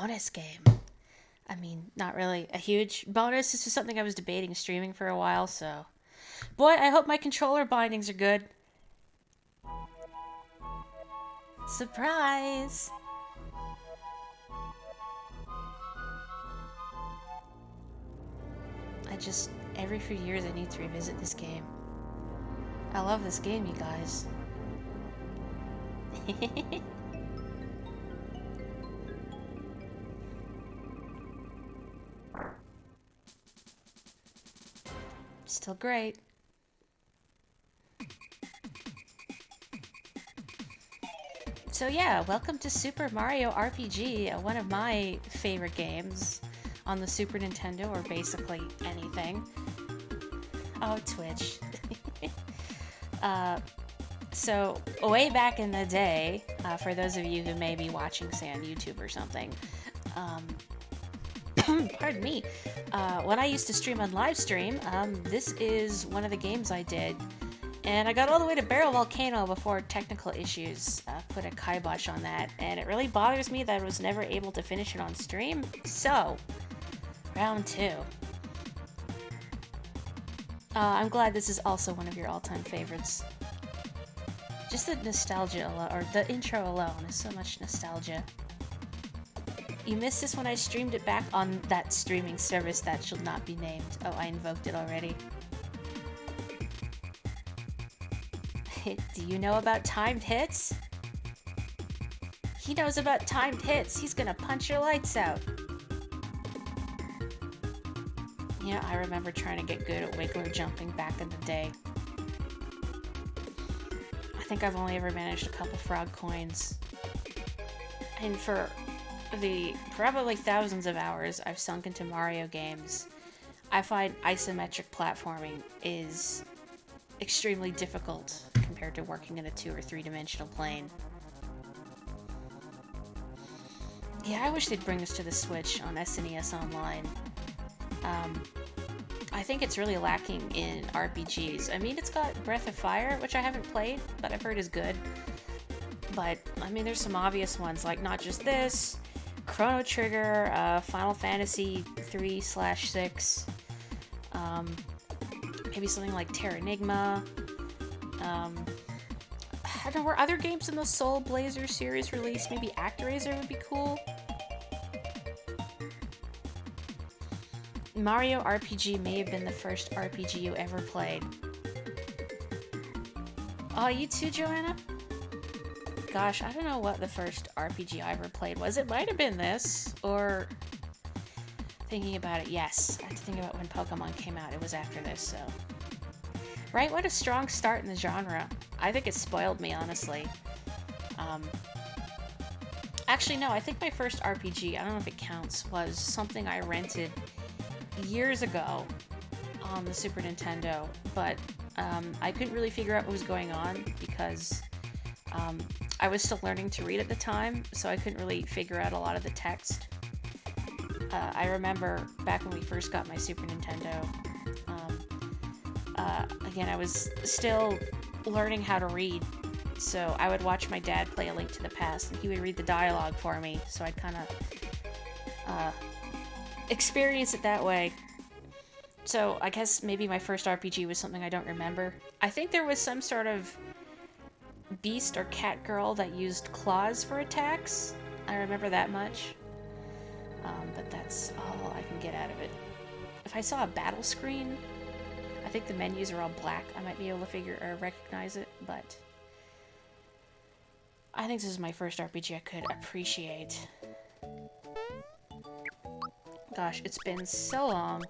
bonus game. I mean, not really a huge bonus. This is something I was debating streaming for a while, so. Boy, I hope my controller bindings are good. Surprise! Every few years I need to revisit this game. I love this game, you guys. Still great. So yeah, welcome to Super Mario RPG, one of my favorite games on the Super Nintendo, or basically anything. Oh, Twitch. So way back in the day, for those of you who may be watching, say, on YouTube or something, pardon me, when I used to stream on live stream, this is one of the games I did. And I got all the way to Barrel Volcano before technical issues put a kibosh on that. And it really bothers me that I was never able to finish it on stream. So, round 2. I'm glad this is also one of your all-time favorites. Just the nostalgia alone, or the intro alone, is so much nostalgia. You missed this when I streamed it back on that streaming service that shall not be named. Oh, I invoked it already. Do you know about timed hits? He knows about timed hits. He's gonna punch your lights out. Yeah, I remember trying to get good at Wiggler jumping back in the day. I think I've only ever managed a couple frog coins. And for the probably thousands of hours I've sunk into Mario games, I find isometric platforming is extremely difficult compared to working in a 2 or 3-dimensional plane. Yeah, I wish they'd bring this to the Switch on SNES Online. I think it's really lacking in RPGs. I mean, it's got Breath of Fire, which I haven't played, but I've heard is good. But, I mean, there's some obvious ones, like not just this, Chrono Trigger, Final Fantasy 3/6, maybe something like Terranigma. I don't know, were other games in the Soul Blazer series released? Maybe ActRaiser would be cool. Mario RPG may have been the first RPG you ever played. Oh, you too, Joanna? Gosh, I don't know what the first RPG I ever played was. It might have been this, or... Thinking about it, yes. I have to think about when Pokemon came out. It was after this, so... Right? What a strong start in the genre. I think it spoiled me, honestly. Actually, no, I think my first RPG, I don't know if it counts, was something I rented years ago on the Super Nintendo, but I couldn't really figure out what was going on because I was still learning to read at the time, so I couldn't really figure out a lot of the text. I remember back when we first got my Super Nintendo, again, I was still learning how to read, so I would watch my dad play A Link to the Past, and he would read the dialogue for me, so I'd kind of experience it that way. So I guess maybe my first RPG was something I don't remember. I think there was some sort of beast or cat girl that used claws for attacks. I remember that much. But that's all I can get out of it. If I saw a battle screen, I think the menus are all black. I might be able to figure or recognize it, but I think this is my first RPG I could appreciate. Gosh, it's been so long.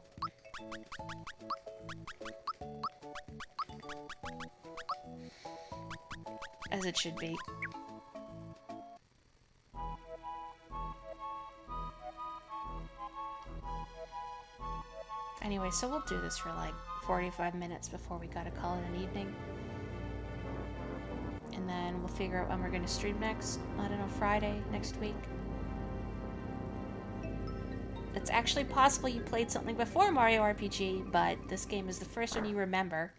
As it should be. Anyway, so we'll do this for like 45 minutes before we gotta call it an evening. And then we'll figure out when we're gonna stream next. I don't know, Friday next week. It's actually possible you played something before Mario RPG, but this game is the first one you remember.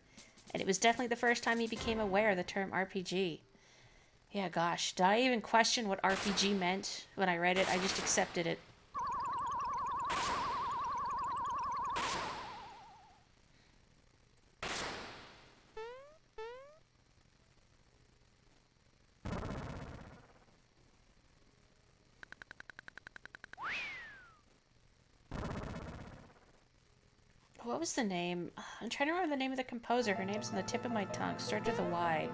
And it was definitely the first time you became aware of the term RPG. Yeah, gosh. Did I even question what RPG meant when I read it? I just accepted it. What was the name? I'm trying to remember the name of the composer. Her name's on the tip of my tongue. Starts with a Y.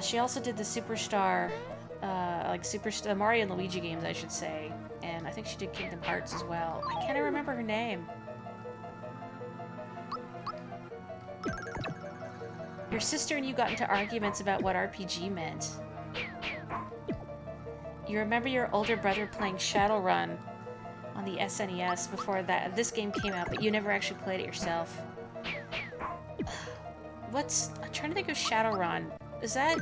She also did the Superstar, the Mario and Luigi games, I should say. And I think she did Kingdom Hearts as well. I can't remember her name. Your sister and you got into arguments about what RPG meant. You remember your older brother playing Shadowrun on the SNES before this game came out, but you never actually played it yourself. I'm trying to think of Shadowrun. Is that...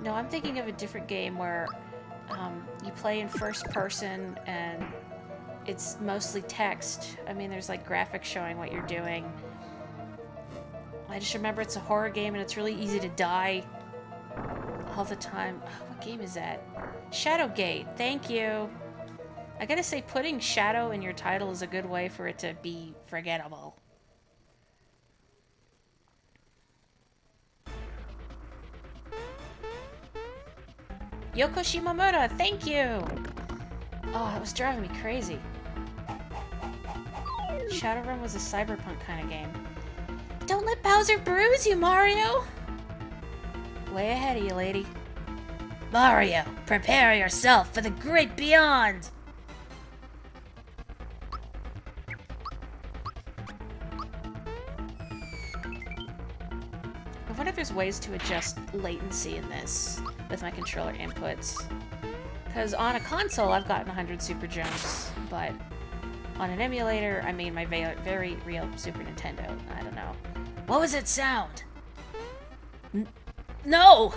No, I'm thinking of a different game where you play in first person and it's mostly text. I mean, there's like graphics showing what you're doing. I just remember it's a horror game and it's really easy to die all the time. Oh, what game is that? Shadowgate. Thank you. I gotta say, putting shadow in your title is a good way for it to be forgettable. Yoko Shimomura, thank you! Oh, that was driving me crazy. Shadowrun was a cyberpunk kind of game. Don't let Bowser bruise you, Mario! Way ahead of you, lady. Mario, prepare yourself for the great beyond! I wonder if there's ways to adjust latency in this with my controller inputs. Because on a console, I've gotten 100 super jumps, but on an emulator, I mean my very real Super Nintendo. I don't know. What was that sound? No!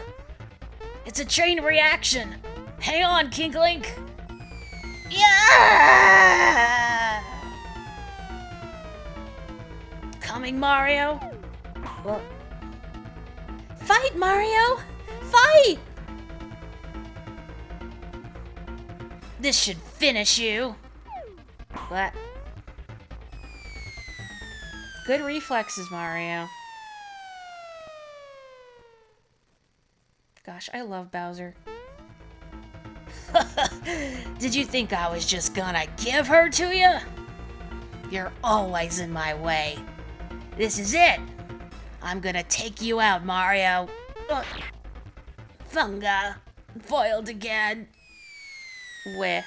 It's a chain reaction! Hang on, King Link! Yeah! Coming, Mario? What? Fight, Mario! Fight! This should finish you. What? Good reflexes, Mario. Gosh, I love Bowser. Did you think I was just gonna give her to you? You're always in my way. This is it. I'm gonna take you out, Mario. Funga. Foiled again. Weh.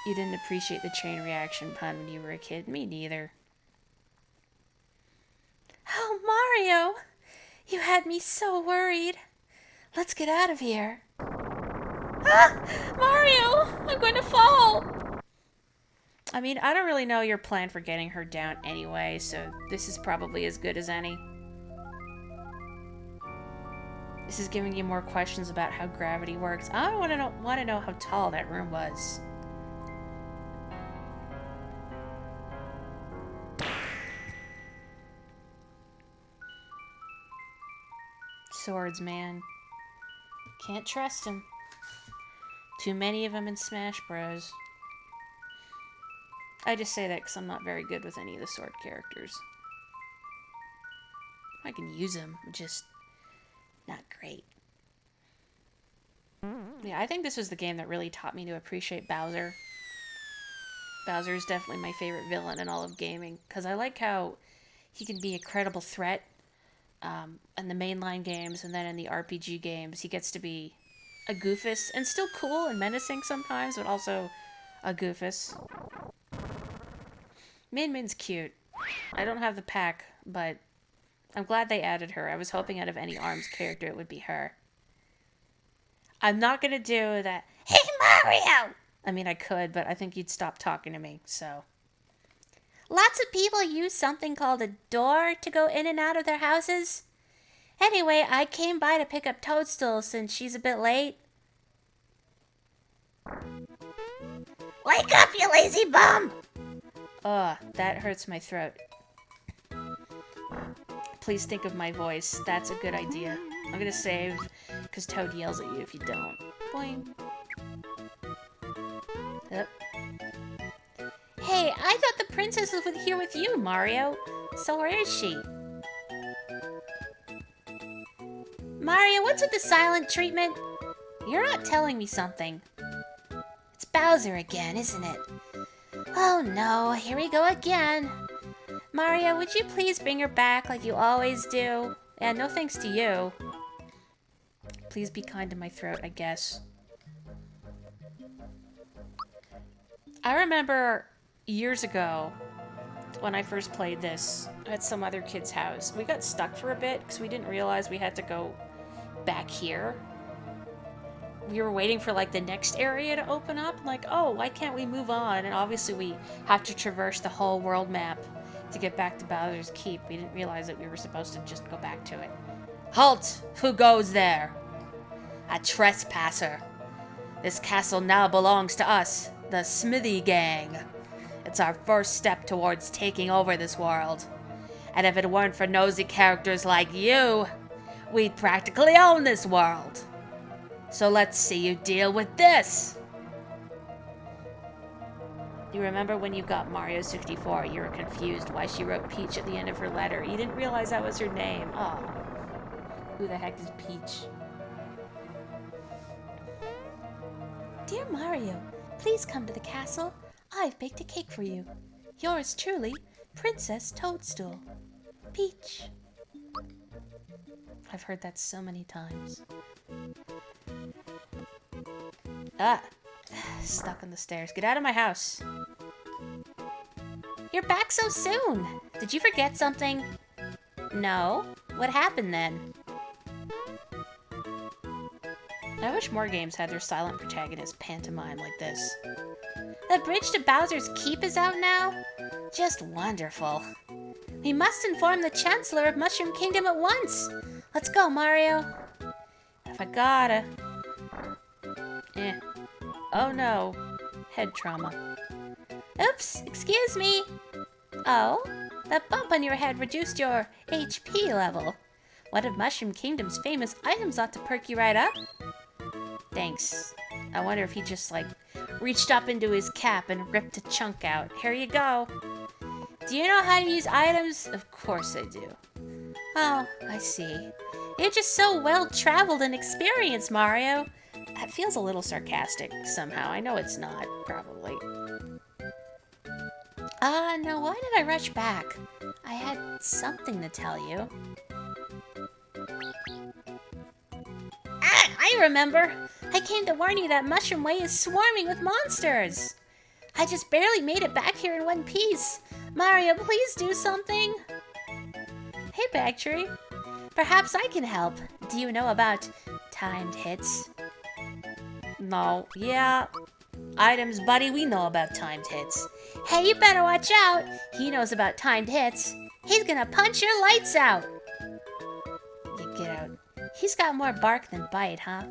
You didn't appreciate the chain reaction pun when you were a kid. Me neither. Oh, Mario! You had me so worried. Let's get out of here. Ah! Mario! I'm going to fall! I mean, I don't really know your plan for getting her down anyway, so this is probably as good as any. This is giving you more questions about how gravity works. I want to know how tall that room was. Swords, man. Can't trust him. Too many of them in Smash Bros. I just say that because I'm not very good with any of the sword characters. I can use them, just not great. Yeah, I think this was the game that really taught me to appreciate Bowser. Bowser is definitely my favorite villain in all of gaming, because I like how he can be a credible threat in the mainline games, and then in the RPG games, he gets to be a goofus, and still cool and menacing sometimes, but also a goofus. Min Min's cute. I don't have the pack, but I'm glad they added her. I was hoping out of any ARMS character it would be her. I'm not gonna do that. Hey, Mario! I mean, I could, but I think you'd stop talking to me, so. Lots of people use something called a door to go in and out of their houses. Anyway, I came by to pick up Toadstool since she's a bit late. Wake up, you lazy bum! Ugh, that hurts my throat. Please think of my voice. That's a good idea. I'm gonna save, because Toad yells at you if you don't. Boing. Yep. Hey, I thought the princess was here with you, Mario. So where is she? Mario, what's with the silent treatment? You're not telling me something. It's Bowser again, isn't it? Oh no, here we go again. Mario, would you please bring her back like you always do? And no thanks to you. Please be kind to my throat, I guess. I remember years ago when I first played this at some other kid's house. We got stuck for a bit because we didn't realize we had to go back here. We were waiting for like the next area to open up. Like, oh, why can't we move on? And obviously we have to traverse the whole world map to get back to Bowser's Keep. We didn't realize that we were supposed to just go back to it. Halt! Who goes there? A trespasser. This castle now belongs to us, the Smithy Gang. It's our first step towards taking over this world. And if it weren't for nosy characters like you, we'd practically own this world. So let's see you deal with this. You remember when you got Mario 64, you were confused why she wrote Peach at the end of her letter. You didn't realize that was her name. Oh, who the heck is Peach? Dear Mario, please come to the castle. I've baked a cake for you. Yours truly, Princess Toadstool. Peach. I've heard that so many times. Ah, stuck on the stairs. Get out of my house. You're back so soon. Did you forget something? No. What happened then? I wish more games had their silent protagonist pantomime like this. The bridge to Bowser's Keep is out now? Just wonderful. We must inform the Chancellor of Mushroom Kingdom at once. Let's go, Mario. If I gotta. Oh no. Head trauma. Oops, excuse me. Oh, that bump on your head reduced your HP level. One of Mushroom Kingdom's famous items ought to perk you right up. Thanks. I wonder if he just, like, reached up into his cap and ripped a chunk out. Here you go. Do you know how to use items? Of course I do. Oh, I see. You're just so well-traveled and experienced, Mario. That feels a little sarcastic somehow. I know it's not, probably. No, why did I rush back? I had something to tell you. Ah, I remember! I came to warn you that Mushroom Way is swarming with monsters! I just barely made it back here in one piece. Mario, please do something! Hey, Bagtree. Perhaps I can help. Do you know about timed hits? No. Yeah. Items, buddy, we know about timed hits. Hey, you better watch out! He knows about timed hits. He's gonna punch your lights out! You get out. He's got more bark than bite, huh?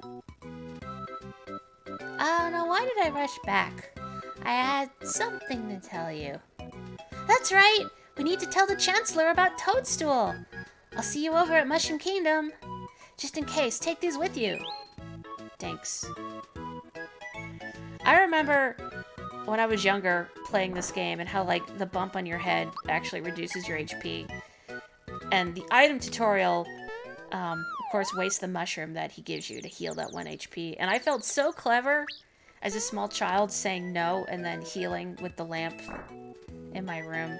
Now why did I rush back? I had something to tell you. That's right! We need to tell the Chancellor about Toadstool! I'll see you over at Mushroom Kingdom. Just in case, take these with you. Thanks. I remember when I was younger playing this game and how, like, the bump on your head actually reduces your HP. And the item tutorial, of course, wastes the mushroom that he gives you to heal that 1 HP. And I felt so clever as a small child saying no and then healing with the lamp in my room.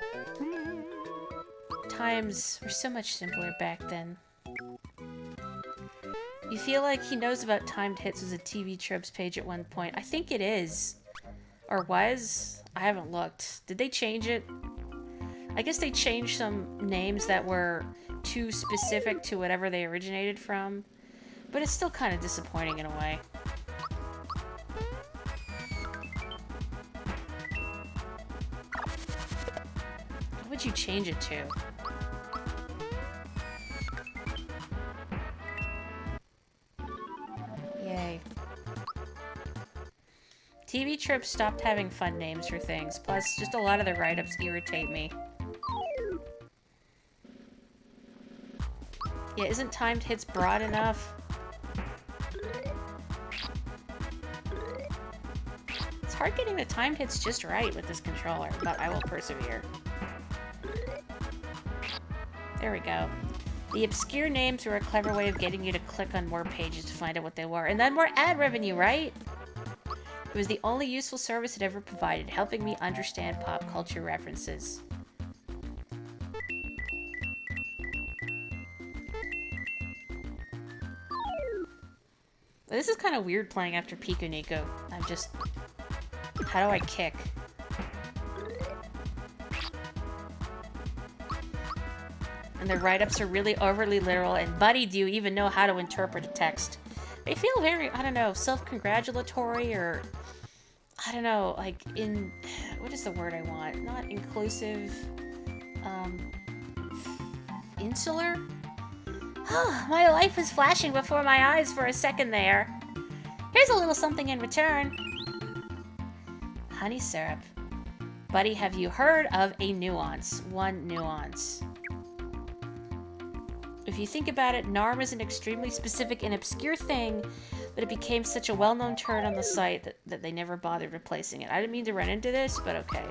Times were so much simpler back then. You feel like he knows about timed hits as a TV tropes page at one point. I think it is. Or was. I haven't looked. Did they change it? I guess they changed some names that were too specific to whatever they originated from. But it's still kind of disappointing in a way. What would you change it to? Yay. TV Trips stopped having fun names for things, plus just a lot of the write-ups irritate me. Yeah, isn't timed hits broad enough? It's hard getting the timed hits just right with this controller, but I will persevere. There we go. The obscure names were a clever way of getting you to click on more pages to find out what they were. And then more ad revenue, right? It was the only useful service it ever provided, helping me understand pop culture references. This is kind of weird playing after Piku Nico. I'm just... How do I kick? And the write-ups are really overly literal, and buddy, do you even know how to interpret a text? They feel very, I don't know, self-congratulatory, or... I don't know, like, what is the word I want? Not inclusive... Insular? My life was flashing before my eyes for a second there. Here's a little something in return. Honey syrup. Buddy, have you heard of a nuance? One nuance. If you think about it, NARM is an extremely specific and obscure thing, but it became such a well-known turn on the site that they never bothered replacing it. I didn't mean to run into this, but okay.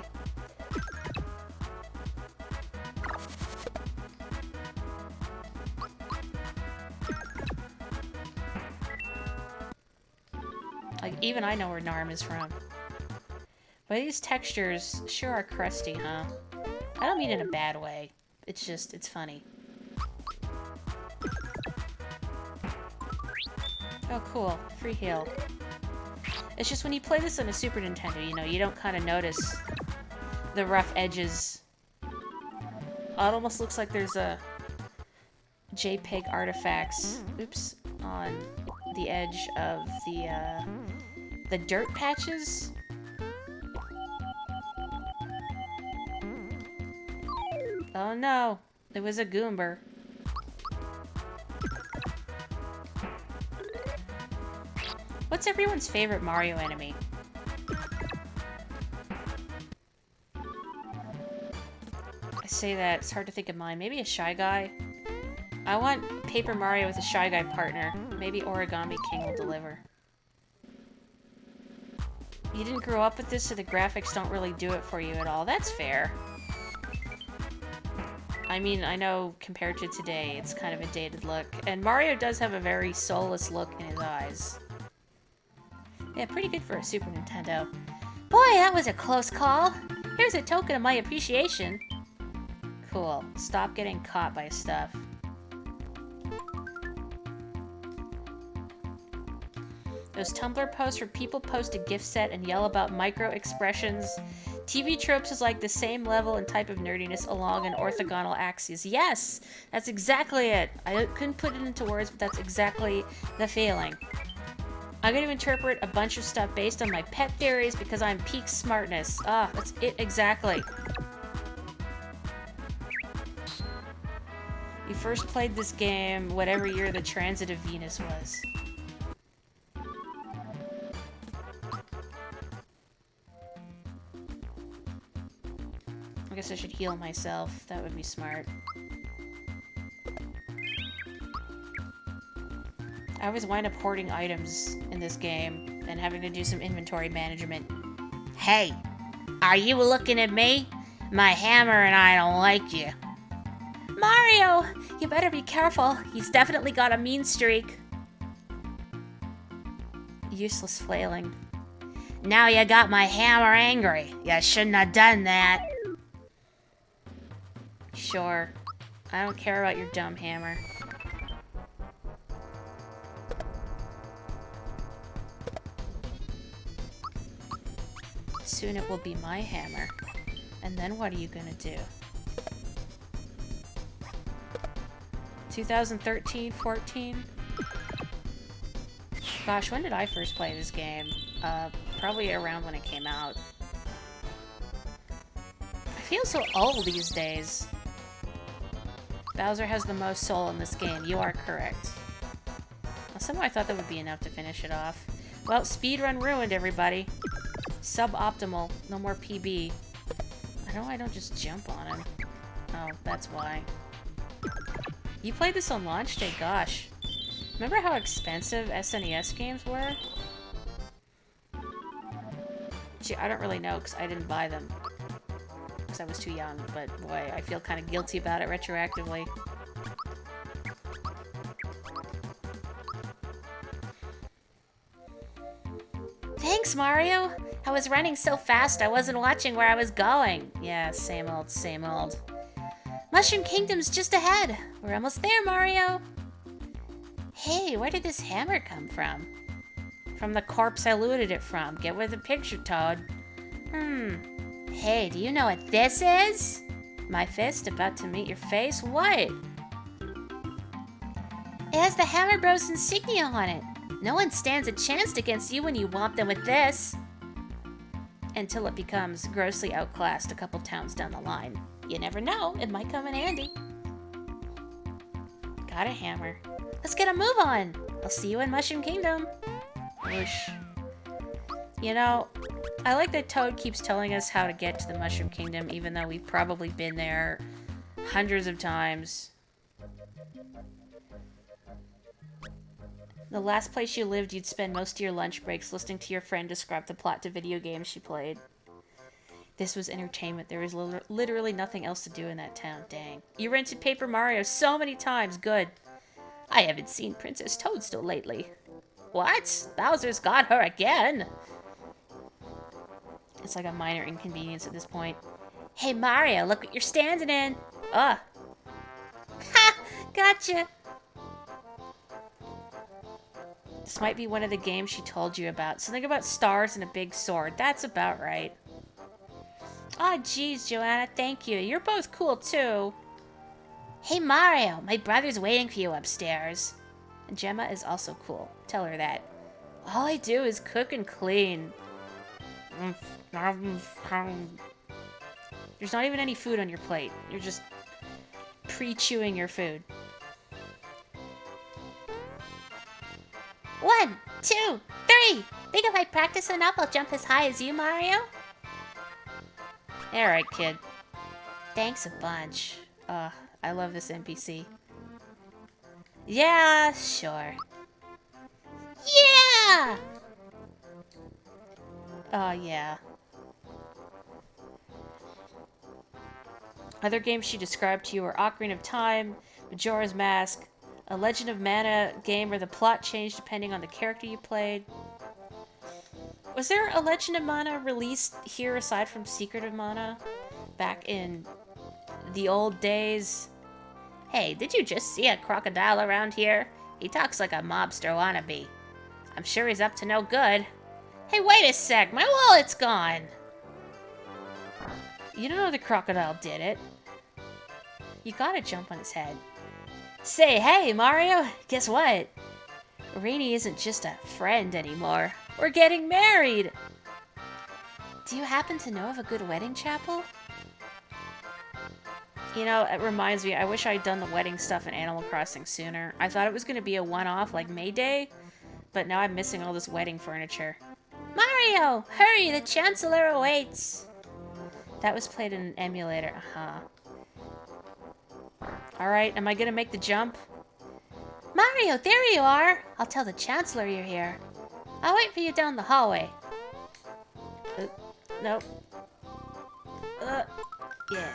Like, even I know where NARM is from. But these textures sure are crusty, huh? I don't mean in a bad way. It's just, it's funny. Oh, cool. Free heal. It's just when you play this on a Super Nintendo, you know, you don't kind of notice the rough edges. It almost looks like there's a JPEG artifacts, oops, on the edge of the dirt patches. Oh no, it was a Goomba. What's everyone's favorite Mario enemy? I say that, it's hard to think of mine. Maybe a Shy Guy? I want Paper Mario with a Shy Guy partner. Maybe Origami King will deliver. You didn't grow up with this, so the graphics don't really do it for you at all. That's fair. I mean, I know compared to today, it's kind of a dated look. And Mario does have a very soulless look in his eyes. Yeah, pretty good for a Super Nintendo. Boy, that was a close call. Here's a token of my appreciation. Cool. Stop getting caught by stuff. Those Tumblr posts where people post a gift set and yell about micro-expressions. TV tropes is like the same level and type of nerdiness along an orthogonal axis. Yes! That's exactly it! I couldn't put it into words, but that's exactly the feeling. I'm going to interpret a bunch of stuff based on my pet theories because I'm peak smartness. Ah, that's it exactly. You first played this game whatever year the transit of Venus was. I guess I should heal myself. That would be smart. I always wind up hoarding items in this game and having to do some inventory management. Hey, are you looking at me? My hammer and I don't like you. Mario, you better be careful. He's definitely got a mean streak. Useless flailing. Now you got my hammer angry. You shouldn't have done that. Sure. I don't care about your dumb hammer. Soon it will be my hammer. And then what are you gonna do? 2013, 14? Gosh, when did I first play this game? Probably around when it came out. I feel so old these days. Bowser has the most soul in this game. You are correct. Well, somehow I thought that would be enough to finish it off. Well, speedrun ruined, everybody. Suboptimal. No more PB. I know I don't just jump on him. Oh, that's why. You played this on launch day? Gosh. Remember how expensive SNES games were? Gee, I don't really know because I didn't buy them. Because I was too young, but boy, I feel kind of guilty about it retroactively. Thanks, Mario! I was running so fast I wasn't watching where I was going. Yeah, same old, same old. Mushroom Kingdom's just ahead. We're almost there, Mario. Hey, where did this hammer come from? From the corpse I looted it from. Get with the picture, Toad. Hey, do you know what this is? My fist about to meet your face? What? It has the Hammer Bros insignia on it. No one stands a chance against you when you whomp them with this. Until it becomes grossly outclassed a couple towns down the line. You never know, it might come in handy. Got a hammer. Let's get a move on. I'll see you in Mushroom Kingdom. Whoosh. You know, I like that Toad keeps telling us how to get to the Mushroom Kingdom, even though we've probably been there hundreds of times. The last place you lived, you'd spend most of your lunch breaks listening to your friend describe the plot to video games she played. This was entertainment. There was literally nothing else to do in that town. Dang. You rented Paper Mario so many times. Good. I haven't seen Princess Toadstool lately. What? Bowser's got her again? It's like a minor inconvenience at this point. Hey, Mario, look what you're standing in. Ugh. Ha! Gotcha. This might be one of the games she told you about. Something about stars and a big sword. That's about right. Aw, geez, Joanna, thank you. You're both cool, too. Hey, Mario, my brother's waiting for you upstairs. And Gemma is also cool. Tell her that. All I do is cook and clean. There's not even any food on your plate. You're just pre-chewing your food. 1, 2, 3. Think if I practice enough, I'll jump as high as you, Mario? Alright, kid. Thanks a bunch. I love this NPC. Yeah, sure. Yeah! Oh, yeah. Other games she described to you were Ocarina of Time, Majora's Mask, a Legend of Mana game where the plot changed depending on the character you played. Was there a Legend of Mana released here aside from Secret of Mana? Back in the old days? Hey, did you just see a crocodile around here? He talks like a mobster wannabe. I'm sure he's up to no good. Hey, wait a sec, my wallet's gone! You don't know the crocodile did it. You gotta jump on his head. Say, hey, Mario, guess what? Rainy isn't just a friend anymore. We're getting married! Do you happen to know of a good wedding chapel? You know, it reminds me, I wish I'd done the wedding stuff in Animal Crossing sooner. I thought it was going to be a one-off like May Day, but now I'm missing all this wedding furniture. Mario! Hurry, the Chancellor awaits! That was played in an emulator, Alright, am I going to make the jump? Mario, there you are! I'll tell the Chancellor you're here. I'll wait for you down the hallway. Nope. Yeah.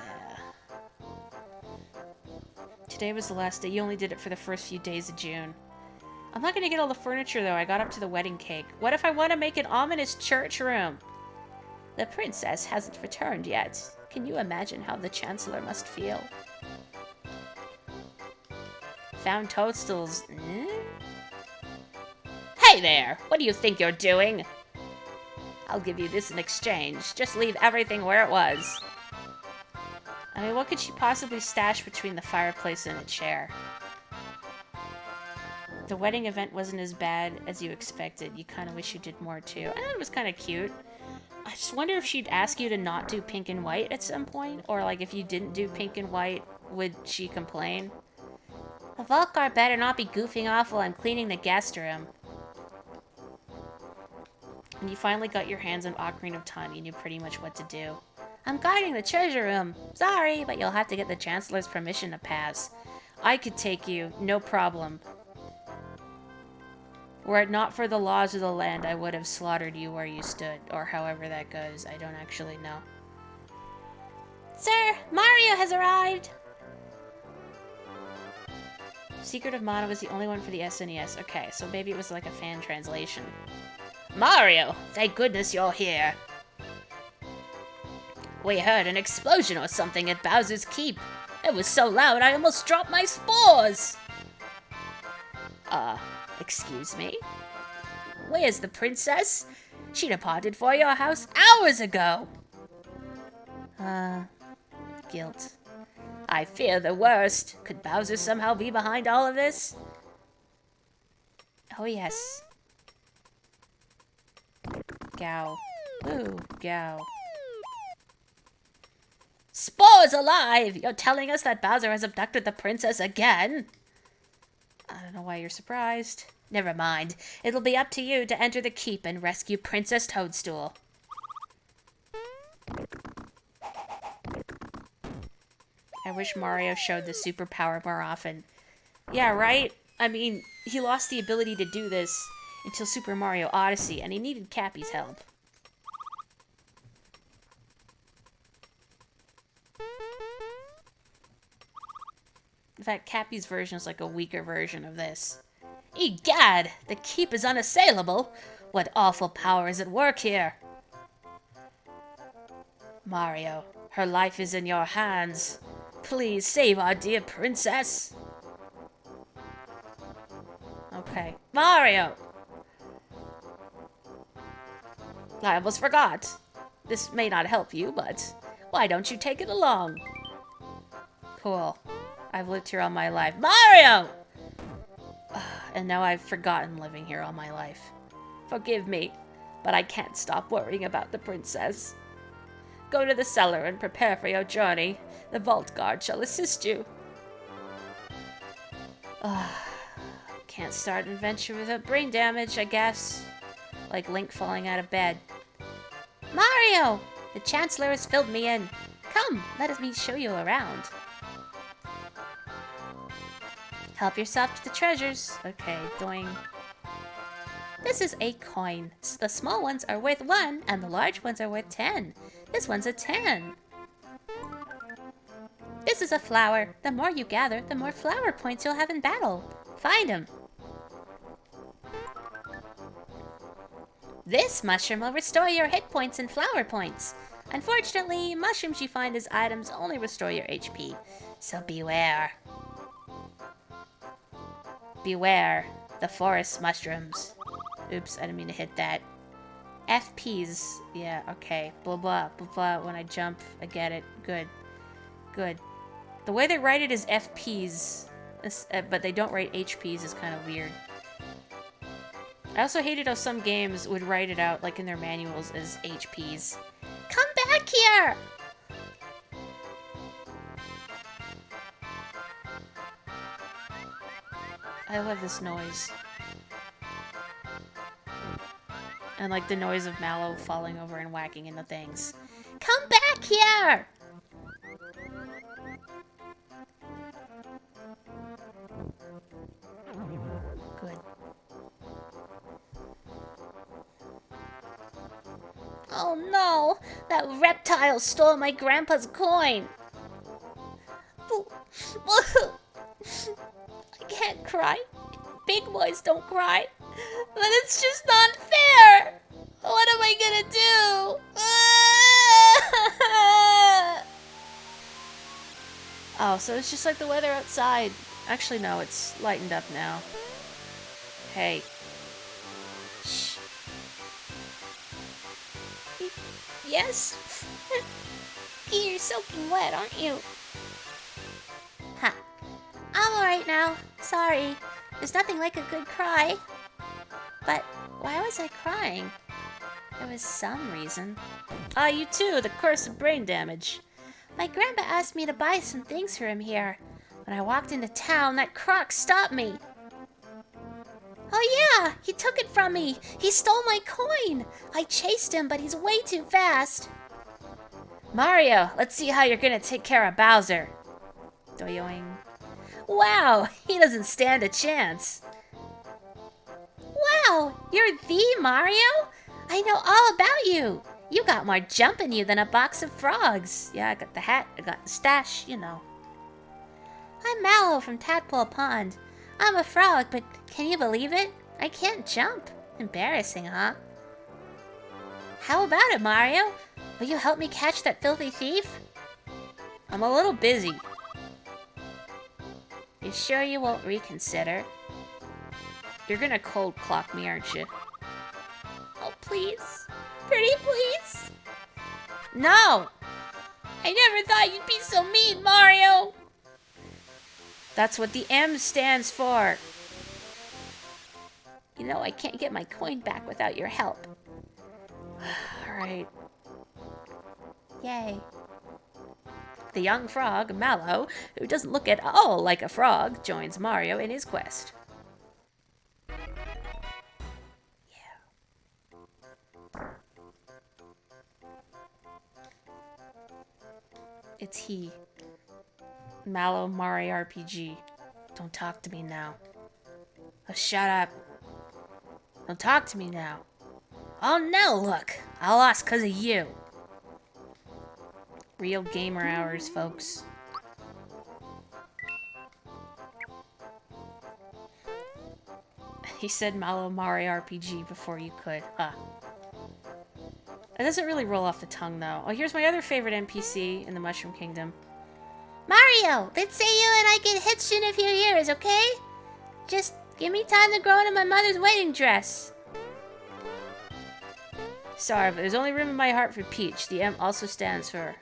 Today was the last day. You only did it for the first few days of June. I'm not gonna get all the furniture, though. I got up to the wedding cake. What if I want to make an ominous church room? The princess hasn't returned yet. Can you imagine how the Chancellor must feel? Found toadstools. Hey there! What do you think you're doing? I'll give you this in exchange. Just leave everything where it was. I mean, what could she possibly stash between the fireplace and a chair? The wedding event wasn't as bad as you expected. You kind of wish you did more, too. I thought it was kind of cute. I just wonder if she'd ask you to not do pink and white at some point. Or, like, if you didn't do pink and white, would she complain? The Volcar better not be goofing off while I'm cleaning the guest room. When you finally got your hands on Ocarina of Time, you knew pretty much what to do. I'm guarding the treasure room. Sorry, but you'll have to get the Chancellor's permission to pass. I could take you, no problem. Were it not for the laws of the land, I would have slaughtered you where you stood, or however that goes. I don't actually know. Sir, Mario has arrived! Secret of Mana was the only one for the SNES. Okay, so maybe it was like a fan translation. Mario, thank goodness you're here. We heard an explosion or something at Bowser's Keep. It was so loud I almost dropped my spores! Excuse me? Where's the princess? She departed for your house hours ago! Guilt. I fear the worst. Could Bowser somehow be behind all of this? Oh, yes. Gao. Ooh, Gao. Spores alive! You're telling us that Bowser has abducted the princess again? I don't know why you're surprised. Never mind. It'll be up to you to enter the keep and rescue Princess Toadstool. I wish Mario showed the superpower more often. Yeah, right? I mean, he lost the ability to do this until Super Mario Odyssey, and he needed Cappy's help. In fact, Cappy's version is like a weaker version of this. Egad! The keep is unassailable! What awful power is at work here? Mario, her life is in your hands. Please save our dear princess. Okay. Mario! I almost forgot. This may not help you, but why don't you take it along? Cool. I've lived here all my life. Mario! And now I've forgotten living here all my life. Forgive me, but I can't stop worrying about the princess. Go to the cellar and prepare for your journey. The vault guard shall assist you. Can't start an adventure without brain damage, I guess. Like Link falling out of bed. Mario! The Chancellor has filled me in. Come, let me show you around. Help yourself to the treasures. Okay, doing. This is a coin. The small ones are worth 1, and the large ones are worth 10. This one's a 10. This is a flower. The more you gather, the more flower points you'll have in battle. Find them. This mushroom will restore your hit points and flower points. Unfortunately, mushrooms you find as items only restore your HP, so beware. Beware the forest mushrooms. Oops, I didn't mean to hit that. FPs. Yeah, okay. Blah, blah, blah, blah. When I jump, I get it. Good. Good. The way they write it is FPs, but they don't write HPs is kind of weird. I also hated how some games would write it out, like in their manuals, as HPs. Come back here! I love this noise. And like the noise of Mallow falling over and whacking into things. Come back here! Good. Oh no! That reptile stole my grandpa's coin! I can't cry. Big boys don't cry. But it's just not fair! What am I gonna do? Oh, so it's just like the weather outside. Actually, no, it's lightened up now. Hey. Shh. Yes? You're soaking wet, aren't you? Huh. I'm alright now. Sorry. There's nothing like a good cry. But why was I crying? There was some reason. Ah, you too, the curse of brain damage. My grandpa asked me to buy some things for him here. When I walked into town, that croc stopped me. Oh yeah, he took it from me. He stole my coin. I chased him, but he's way too fast. Mario, let's see how you're gonna take care of Bowser. Doyoing. Wow, he doesn't stand a chance. Wow, you're the Mario? I know all about you. You got more jump in you than a box of frogs. Yeah, I got the hat, I got the stash, you know. I'm Mallow from Tadpole Pond. I'm a frog, but can you believe it? I can't jump. Embarrassing, huh? How about it, Mario? Will you help me catch that filthy thief? I'm a little busy. You sure you won't reconsider? You're gonna cold clock me, aren't you? Oh, please. Pretty please. No! I never thought you'd be so mean, Mario! That's what the M stands for. You know, I can't get my coin back without your help. Alright. Yay. The young frog, Mallow, who doesn't look at all like a frog, joins Mario in his quest. It's he. Mallow Mario RPG. Don't talk to me now. Oh, shut up. Don't talk to me now. Oh no, look! I lost because of you. Real gamer hours, folks. He said Mallow Mario RPG before you could. Huh. It doesn't really roll off the tongue, though. Oh, here's my other favorite NPC in the Mushroom Kingdom. Mario, let's say you and I get hitched in a few years, okay? Just give me time to grow into my mother's wedding dress. Sorry, but there's only room in my heart for Peach. The M also stands for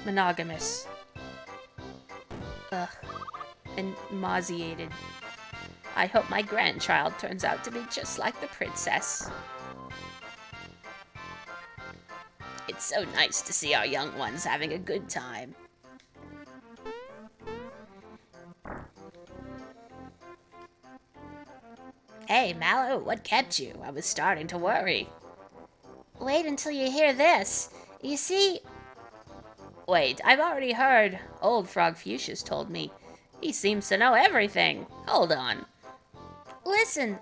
monogamous. Ugh. And nauseated. I hope my grandchild turns out to be just like the princess. It's so nice to see our young ones having a good time. Hey, Mallow, what kept you? I was starting to worry. Wait until you hear this. You see... Wait, I've already heard. Old Frog Fuchsia's told me. He seems to know everything. Hold on. Listen,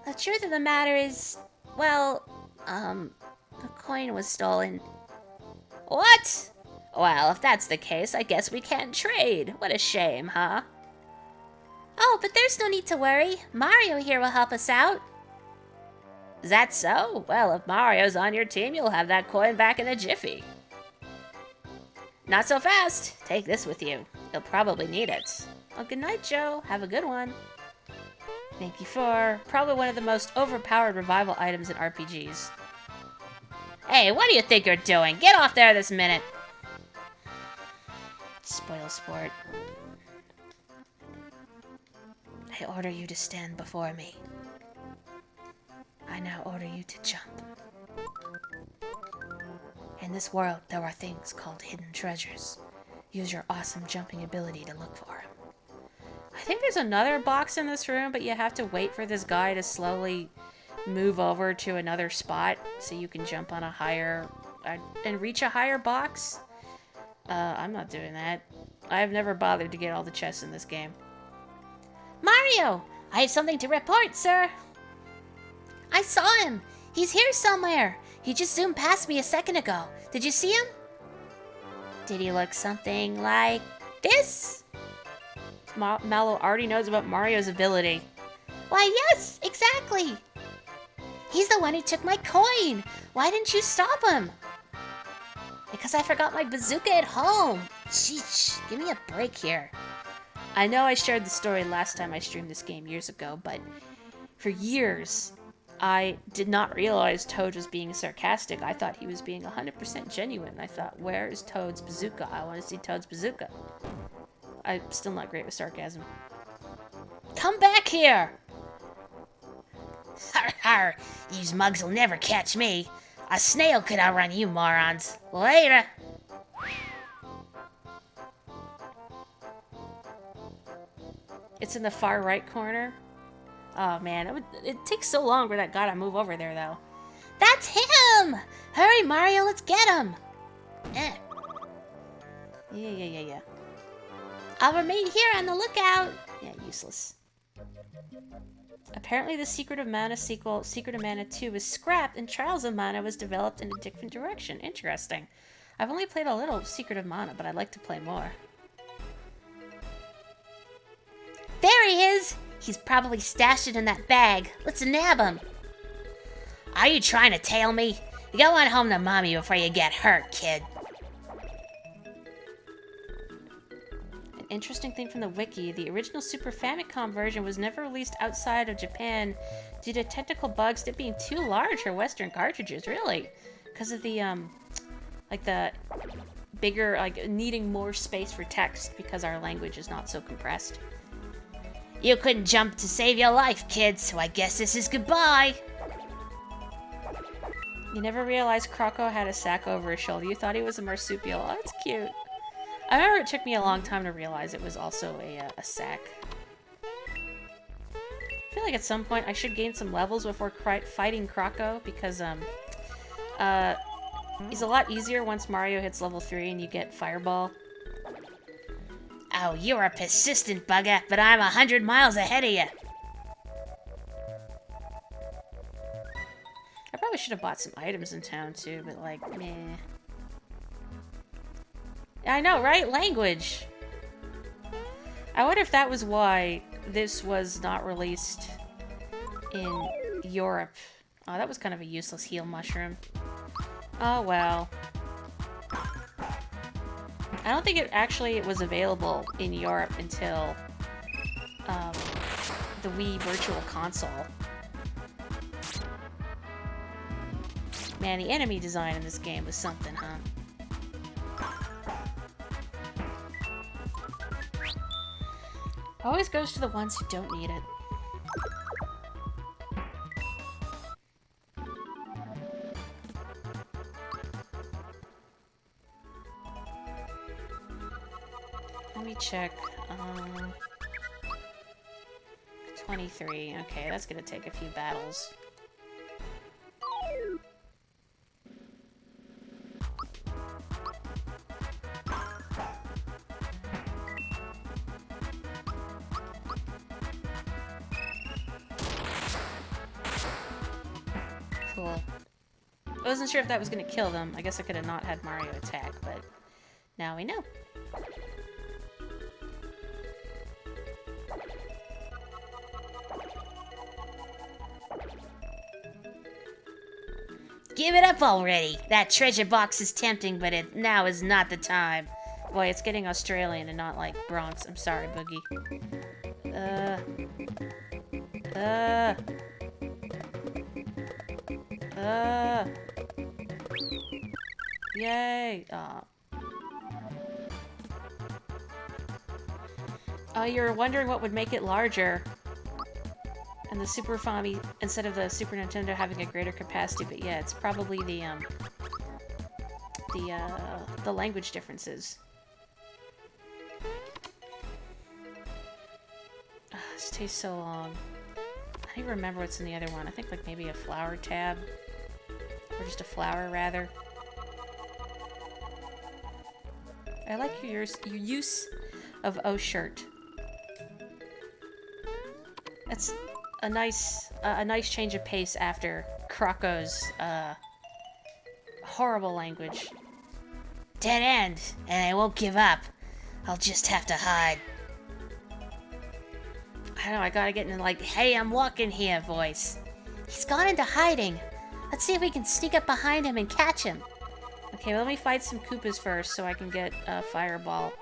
the truth of the matter is... Well, the coin was stolen. What? Well, if that's the case, I guess we can't trade. What a shame, huh? Oh, but there's no need to worry. Mario here will help us out. Is that so? Well, if Mario's on your team, you'll have that coin back in a jiffy. Not so fast. Take this with you. You'll probably need it. Well, good night, Joe. Have a good one. Thank you for probably one of the most overpowered revival items in RPGs. Hey, what do you think you're doing? Get off there this minute. Spoil sport. I order you to stand before me. I now order you to jump. In this world, there are things called hidden treasures. Use your awesome jumping ability to look for them. I think there's another box in this room, but you have to wait for this guy to slowly move over to another spot so you can jump on a higher... and reach a higher box. I'm not doing that. I've never bothered to get all the chests in this game. Mario! I have something to report, sir. I saw him. He's here somewhere. He just zoomed past me a second ago. Did you see him? Did he look something like this? Mallow already knows about Mario's ability. Why, yes, exactly. He's the one who took my coin. Why didn't you stop him? Because I forgot my bazooka at home. Sheesh, give me a break here. I know I shared the story last time I streamed this game years ago, but for years, I did not realize Toad was being sarcastic. I thought he was being 100% genuine. I thought, where is Toad's bazooka? I want to see Toad's bazooka. I'm still not great with sarcasm. Come back here! Har har! These mugs will never catch me. A snail could outrun you morons. Later! It's in the far right corner. Oh man, it takes so long for that guy to move over there though. That's him! Hurry, Mario, let's get him! Yeah. I'll remain here on the lookout. Yeah, useless. Apparently the Secret of Mana sequel, Secret of Mana 2, was scrapped and Trials of Mana was developed in a different direction. Interesting. I've only played a little Secret of Mana, but I'd like to play more. There he is! He's probably stashed it in that bag. Let's nab him. Are you trying to tail me? Go on home to Mommy before you get hurt, kid. An interesting thing from the wiki, the original Super Famicom version was never released outside of Japan due to technical bugs that being too large for Western cartridges, really. Because of the, like the bigger, like needing more space for text because our language is not so compressed. You couldn't jump to save your life, kid, so I guess this is goodbye. You never realized Croco had a sack over his shoulder. You thought he was a marsupial. Oh, that's cute. I remember it took me a long time to realize it was also a sack. I feel like at some point I should gain some levels before fighting Croco because he's a lot easier once Mario hits level 3 and you get Fireball. Oh, you're a persistent bugger, but I'm 100 miles ahead of you. I probably should have bought some items in town too, but like, meh. I know, right? Language. I wonder if that was why this was not released in Europe. Oh, that was kind of a useless heal mushroom. Oh, well. I don't think it was available in Europe until the Wii Virtual Console. Man, the enemy design in this game was something, huh? Always goes to the ones who don't need it. Let me check. 23. Okay, that's gonna take a few battles. Cool. I wasn't sure if that was gonna kill them. I guess I could have not had Mario attack, but now we know. Give it up already! That treasure box is tempting, but now is not the time. Boy, it's getting Australian and not like Bronx. I'm sorry, Boogie. Yay! Oh, you're wondering what would make it larger. And the Super Famicom, instead of the Super Nintendo having a greater capacity, but yeah, it's probably the language differences. This takes so long. I don't even remember what's in the other one. I think like maybe a flower tab. Or just a flower, rather. I like your use of O shirt. That's a nice change of pace after Croco's horrible language. Dead end, and I won't give up. I'll just have to hide. I don't know, I gotta get in like, hey, I'm walking here voice. He's gone into hiding. Let's see if we can sneak up behind him and catch him. Okay, well, let me fight some Koopas first so I can get a Fireball.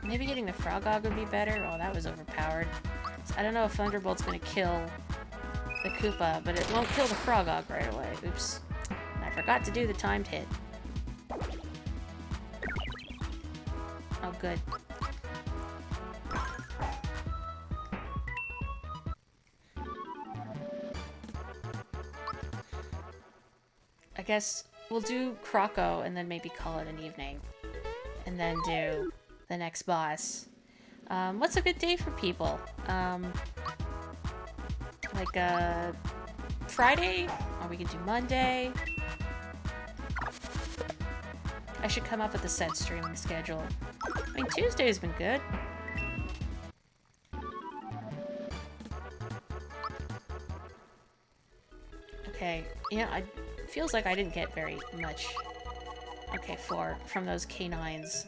Maybe getting the Frogog would be better. Oh, that was overpowered. So I don't know if Thunderbolt's gonna kill the Koopa, but it won't kill the Frogog right away. Oops. And I forgot to do the timed hit. Oh, good. I guess we'll do Croco and then maybe call it an evening. And then do the next boss. What's a good day for people? Like, Friday? Or we can do Monday. I should come up with a set streaming schedule. I mean, Tuesday's been good. Okay, yeah, it feels like I didn't get very much. Okay, 4 from those canines.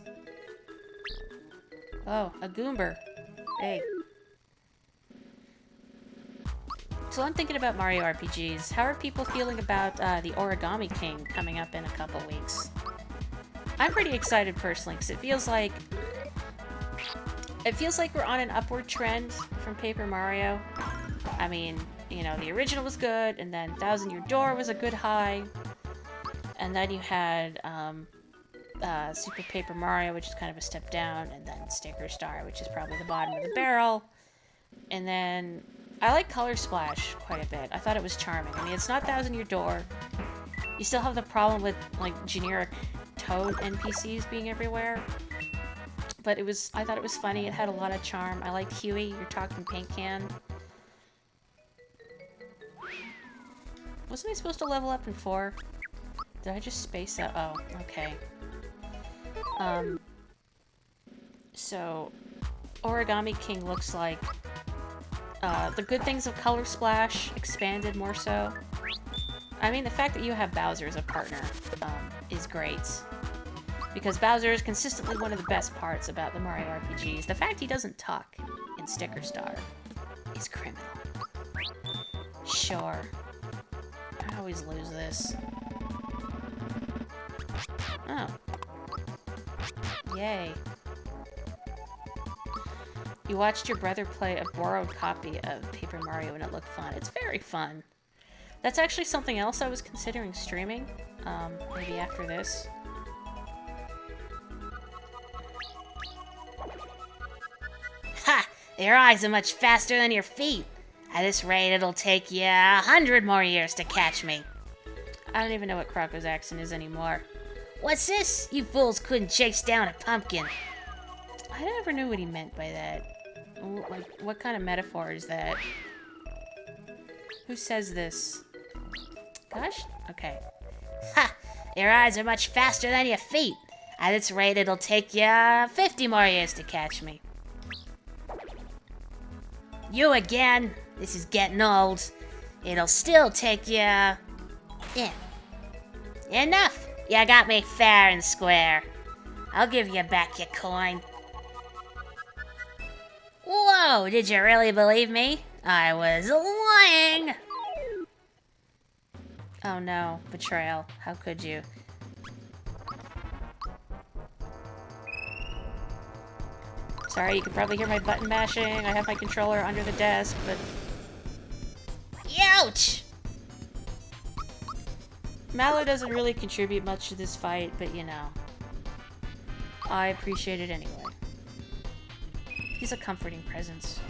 Oh, a Goomber. Hey. So I'm thinking about Mario RPGs. How are people feeling about the Origami King coming up in a couple weeks? I'm pretty excited personally, because it feels like we're on an upward trend from Paper Mario. I mean, you know, the original was good, and then Thousand Year Door was a good high, and then you had Super Paper Mario, which is kind of a step down, and then Sticker Star, which is probably the bottom of the barrel, and then I like Color Splash quite a bit. I thought it was charming. I mean, it's not Thousand Year Door. You still have the problem with, like, generic Toad NPCs being everywhere. But I thought it was funny. It had a lot of charm. I liked Huey, your talking paint can. Wasn't I supposed to level up in 4? Did I just space out? Oh, okay. So, Origami King looks like the good things of Color Splash expanded more so. I mean, the fact that you have Bowser as a partner is great. Because Bowser is consistently one of the best parts about the Mario RPGs. The fact he doesn't talk in Sticker Star is criminal. Sure. I always lose this. Oh. Yay. You watched your brother play a borrowed copy of Paper Mario and it looked fun. It's very fun. That's actually something else I was considering streaming. Maybe after this. Ha! Your eyes are much faster than your feet. At this rate, it'll take you 100 more years to catch me. I don't even know what Crocco's accent is anymore. What's this? You fools couldn't chase down a pumpkin. I never knew what he meant by that. Like, what kind of metaphor is that? Who says this? Gosh? Okay. Ha! Your eyes are much faster than your feet. At this rate, it'll take you 50 more years to catch me. You again? This is getting old. It'll still take you... Yeah. Enough! You got me fair and square. I'll give you back your coin. Whoa, did you really believe me? I was lying! Oh no, betrayal. How could you? Sorry, you can probably hear my button mashing. I have my controller under the desk, but... Ouch! Mallow doesn't really contribute much to this fight, but you know. I appreciate it anyway. He's a comforting presence.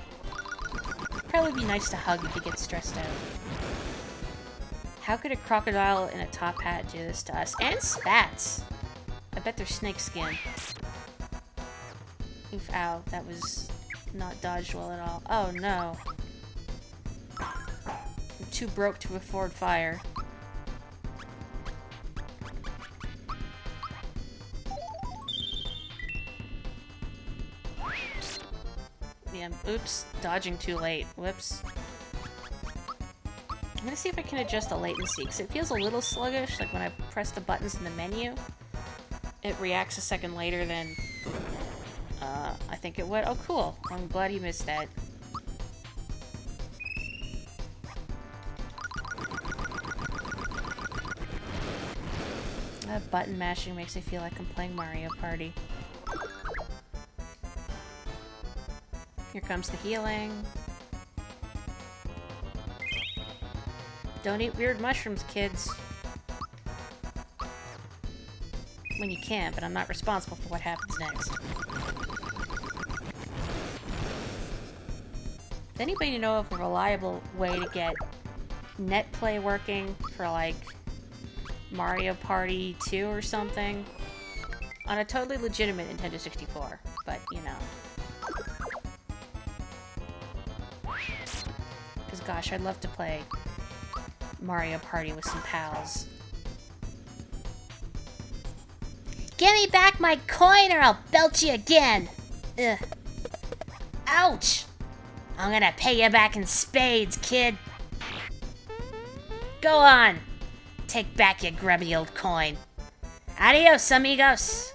Probably be nice to hug if you get stressed out. How could a crocodile in a top hat do this to us? And spats! I bet they're snake skin. Oof, ow. That was not dodged well at all. Oh no. I'm too broke to afford fire. Yeah, oops. Dodging too late. Whoops. I'm gonna see if I can adjust the latency, because it feels a little sluggish, like when I press the buttons in the menu. It reacts a second later than I think it would. Oh, cool. I'm glad you missed that. That button mashing makes me feel like I'm playing Mario Party. Here comes the healing. Don't eat weird mushrooms, kids. When you can, but I'm not responsible for what happens next. Does anybody know of a reliable way to get net play working for, like, Mario Party 2 or something? On a totally legitimate Nintendo 64, but, you know. Because, gosh, I'd love to play Mario Party with some pals. Give me back my coin or I'll belt you again! Ugh. Ouch! I'm gonna pay you back in spades, kid. Go on! Take back your grubby old coin. Adios, amigos!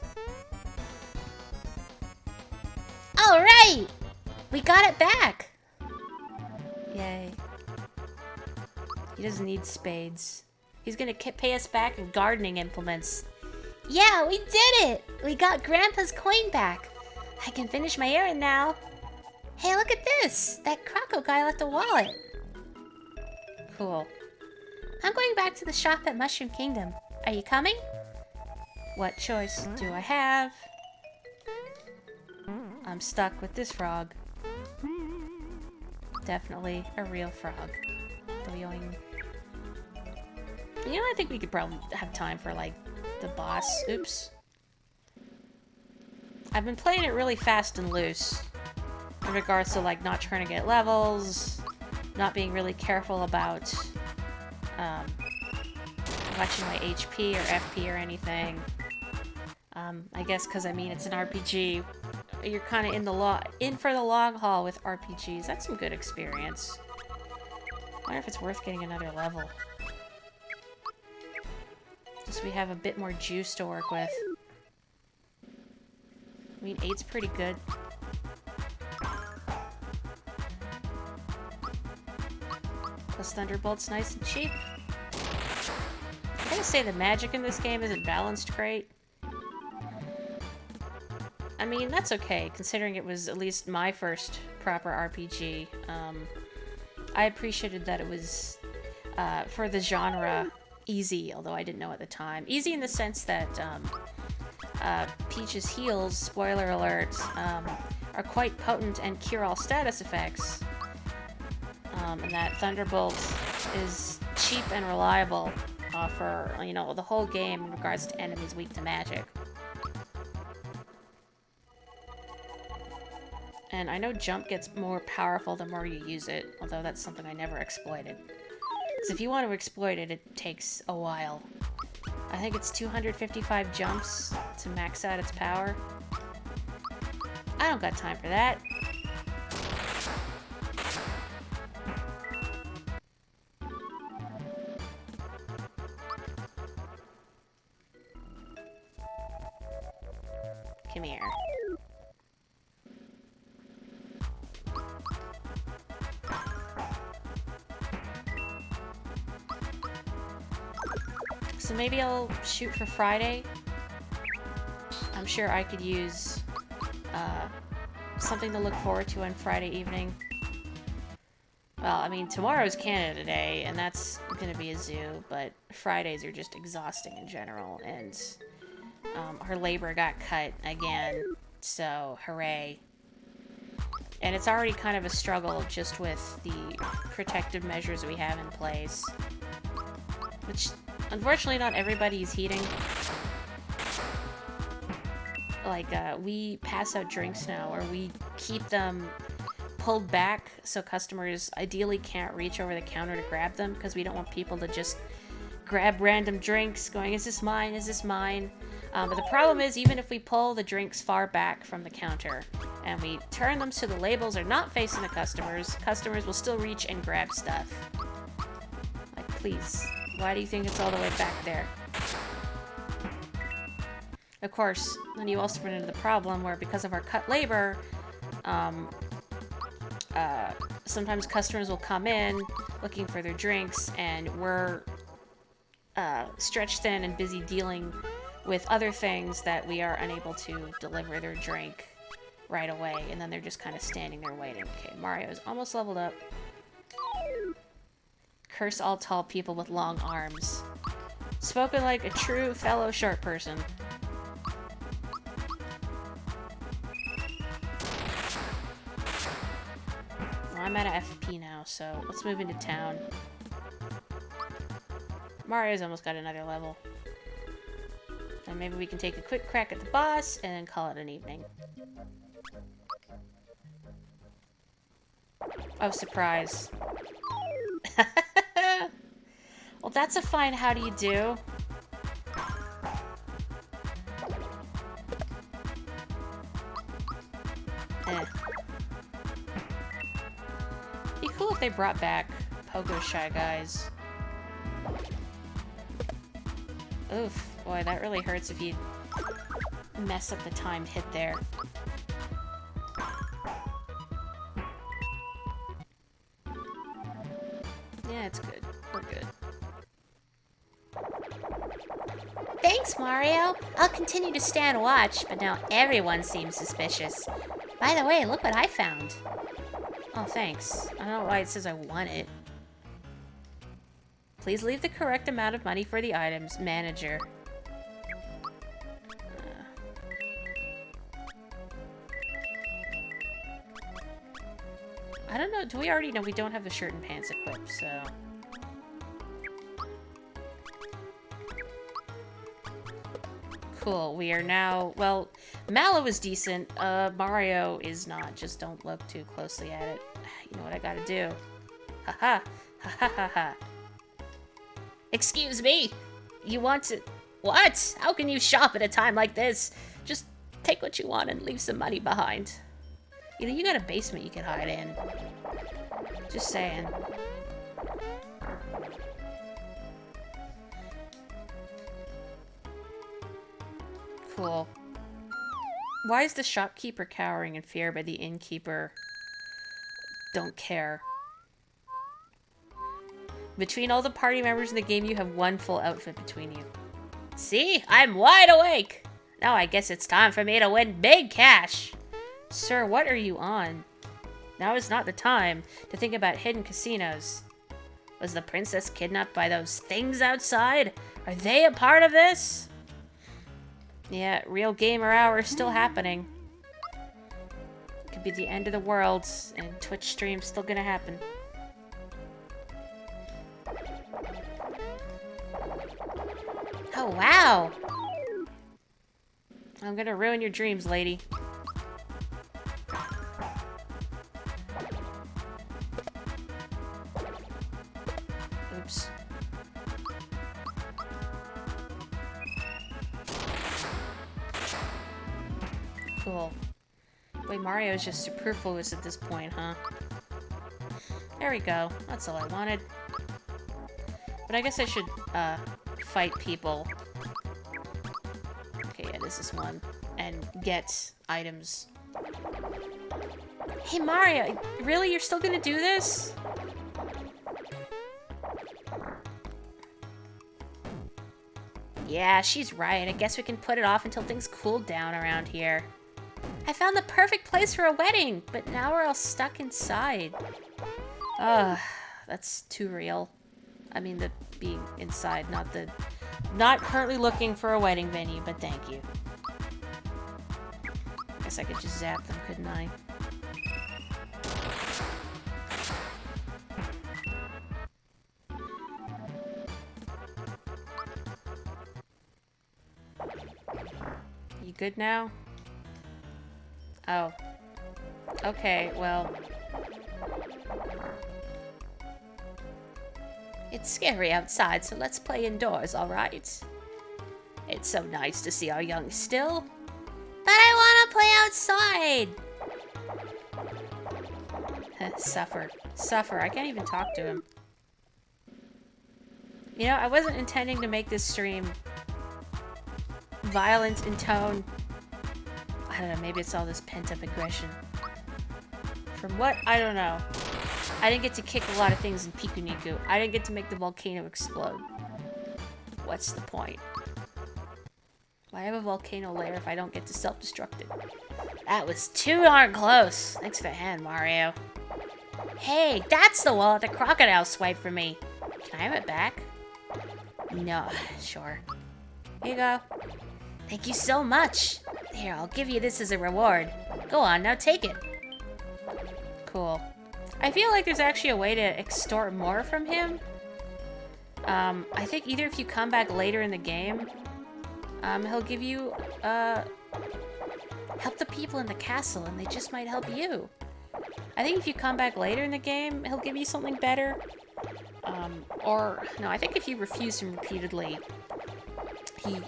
Alright! We got it back! Yay. He doesn't need spades. He's gonna pay us back in gardening implements. Yeah, we did it! We got Grandpa's coin back. I can finish my errand now. Hey, look at this! That Croco guy left a wallet. Cool. I'm going back to the shop at Mushroom Kingdom. Are you coming? What choice do I have? I'm stuck with this frog. Definitely a real frog. Doing. You know, I think we could probably have time for, like, the boss. Oops. I've been playing it really fast and loose. In regards to, like, not trying to get levels, not being really careful about, watching my HP or FP or anything. I guess because, I mean, it's an RPG. You're kind of in for the long haul with RPGs. That's some good experience. I wonder if it's worth getting another level. Just so we have a bit more juice to work with. I mean, 8's pretty good. Plus Thunderbolt's nice and cheap. I gotta say the magic in this game isn't balanced great. I mean, that's okay, considering it was at least my first proper RPG. I appreciated that it was, for the genre, easy, although I didn't know at the time. Easy in the sense that, Peach's heals, spoiler alert, are quite potent and cure all status effects. And that Thunderbolt is cheap and reliable, for, you know, the whole game in regards to enemies weak to magic. And I know jump gets more powerful the more you use it, although that's something I never exploited. Because if you want to exploit it, it takes a while. I think it's 255 jumps to max out its power. I don't got time for that. Come here. So maybe I'll shoot for Friday. I'm sure I could use something to look forward to on Friday evening. Well, I mean, tomorrow's Canada Day, and that's gonna be a zoo, but Fridays are just exhausting in general, and her labor got cut again, so hooray. And it's already kind of a struggle just with the protective measures we have in place. Which, unfortunately, not everybody is heeding. Like, we pass out drinks now, or we keep them pulled back so customers ideally can't reach over the counter to grab them, because we don't want people to just grab random drinks going, is this mine, is this mine? But the problem is, even if we pull the drinks far back from the counter, and we turn them so the labels are not facing the customers, customers will still reach and grab stuff. Like, please. Why do you think it's all the way back there? Of course, then you also run into the problem where because of our cut labor, sometimes customers will come in looking for their drinks, and we're stretched thin and busy dealing with other things that we are unable to deliver their drink right away, and then they're just kind of standing there waiting. Okay, Mario's almost leveled up. Curse all tall people with long arms. Spoken like a true fellow short person. Well, I'm at a FP now, so let's move into town. Mario's almost got another level. And maybe we can take a quick crack at the boss and then call it an evening. Oh, surprise. that's a fine how do you do. Be cool if they brought back Pogo Shy Guys. Oof, boy, that really hurts if you mess up the timed hit there. Yeah, it's good. We're good. Thanks, Mario. I'll continue to stand watch, but now everyone seems suspicious. By the way, look what I found. Oh, thanks. I don't know why it says I want it. Please leave the correct amount of money for the items. Manager. I don't know. Do we already know we don't have the shirt and pants equipped, so... Cool. We are now... Well, Mallow is decent. Mario is not. Just don't look too closely at it. You know what I gotta do. Haha. Ha ha ha ha. Excuse me? You want to... What? How can you shop at a time like this? Just take what you want and leave some money behind. You know, you got a basement you can hide in. Just saying. Cool. Why is the shopkeeper cowering in fear, but the innkeeper don't care? Between all the party members in the game, you have one full outfit between you. See? I'm wide awake! Now I guess it's time for me to win big cash! Sir, what are you on? Now is not the time to think about hidden casinos. Was the princess kidnapped by those things outside? Are they a part of this? Yeah, real gamer hour is still happening. It could be the end of the world, and Twitch stream's still gonna happen. Oh, wow! I'm gonna ruin your dreams, lady. Oops. Cool. Wait, Mario's just superfluous at this point, huh? There we go. That's all I wanted. But I guess I should, fight people. Okay, yeah, this is one. And get items. Hey, Mario! Really? You're still gonna do this? Yeah, she's right. I guess we can put it off until things cool down around here. I found the perfect place for a wedding, but now we're all stuck inside. Ugh, that's too real. I mean, the being inside, not the... Not currently looking for a wedding venue, but thank you. Guess I could just zap them, couldn't I? You good now? Oh. Okay, well... It's scary outside, so let's play indoors, alright? It's so nice to see our young still. But I want to play outside! Suffer. Suffer. I can't even talk to him. You know, I wasn't intending to make this stream violent in tone. I don't know, maybe it's all this pent-up aggression. From what? I don't know. I didn't get to kick a lot of things in Pikuniku. I didn't get to make the volcano explode. What's the point? Why have a volcano lair if I don't get to self-destruct it? That was too darn close. Thanks for the hand, Mario. Hey, that's the wallet the crocodile swiped for me. Can I have it back? No, sure. Here you go. Thank you so much. Here, I'll give you this as a reward. Go on, now take it. Cool. I feel like there's actually a way to extort more from him. I think either if you come back later in the game, he'll give you, help the people in the castle, and they just might help you. I think if you come back later in the game, he'll give you something better. Or, no, I think if you refuse him repeatedly,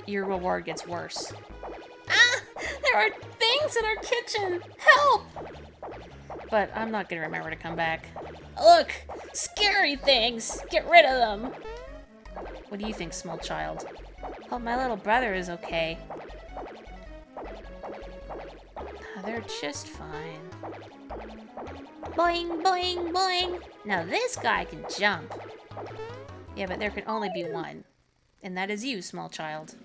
your reward gets worse. Ah! There are things in our kitchen! Help! But I'm not gonna remember to come back. Look! Scary things! Get rid of them! What do you think, small child? Hope my little brother is okay. Oh, they're just fine. Boing, boing, boing! Now this guy can jump. Yeah, but there can only be one. And that is you, small child.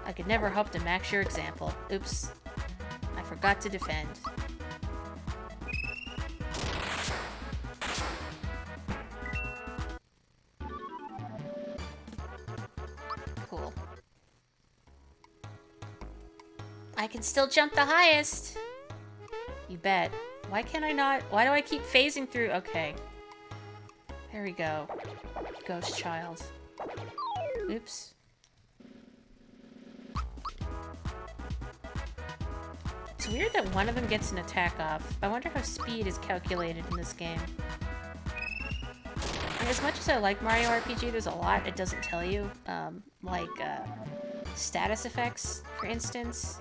I could never hope to match your example. Oops. I forgot to defend. Cool. I can still jump the highest. You bet. Why can't I not? Why do I keep phasing through? Okay. There we go. Ghost child. Oops. It's weird that one of them gets an attack off. I wonder how speed is calculated in this game. And as much as I like Mario RPG, there's a lot it doesn't tell you. Like status effects, for instance.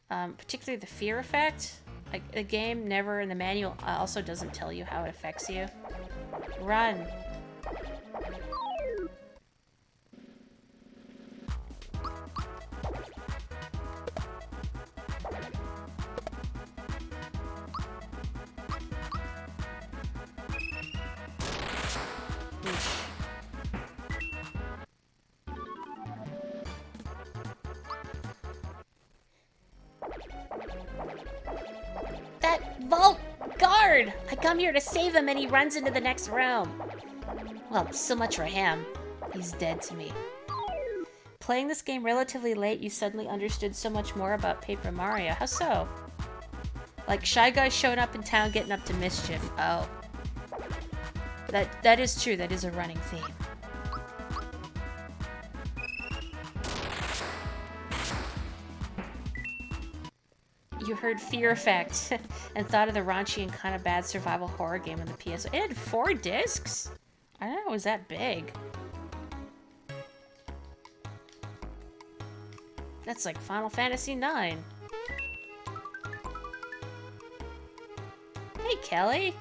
Particularly the fear effect. Like, the game never, in the manual, also doesn't tell you how it affects you. Run! That vault guard! I come here to save him and he runs into the next room. Well, so much for him. He's dead to me. Playing this game relatively late, you suddenly understood so much more about Paper Mario. How so? Like, Shy Guy showing up in town getting up to mischief. Oh. That is true. That is a running theme. You heard Fear Effect and thought of the raunchy and kind of bad survival horror game on the PS. It had 4 discs? I don't know, it was that big. That's like Final Fantasy IX. Hey, Kelly.